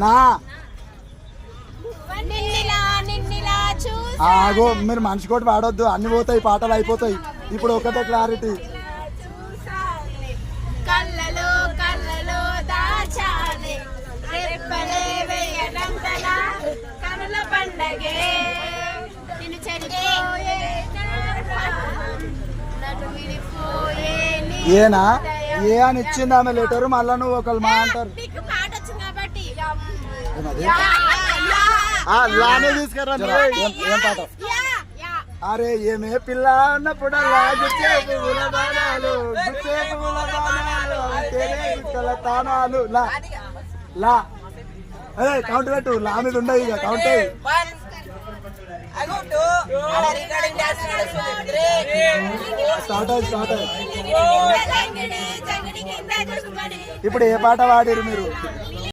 నా ఆగో మీరు మనిషి కోటి వాడొద్దు, అన్ని పోతాయి, పాటలు అయిపోతాయి. ఇప్పుడు ఒకటే క్లారిటీ. కళ్ళలో కళ్ళలో దాచాలే రెప్పలే వేయడంతల కనుల పండగే నిన్ను చెరిపోయే నన్ను విడిపోయే ఏనా ఏ అని ఇచ్చింది ఆమె లెటరు, మళ్ళా నువ్వు ఒకళ్ళు మా అంటారు. నీకు పాట వచ్చింది కాబట్టి లానే తీసుకురా. ఏం పాట? అరే ఏమే పిల్ల అన్నప్పుడల్లా గుచ్చే పువ్వుల బాణాలు, గుచ్చే పువ్వుల బాణాలు, తానాలు. లా లా కౌంట్ పెట్టు, లా మీద ఉండవు ఇక కౌంట్. స్టార్ట్ అయ్యి ఇప్పుడు ఏ పాట పాడారు మీరు?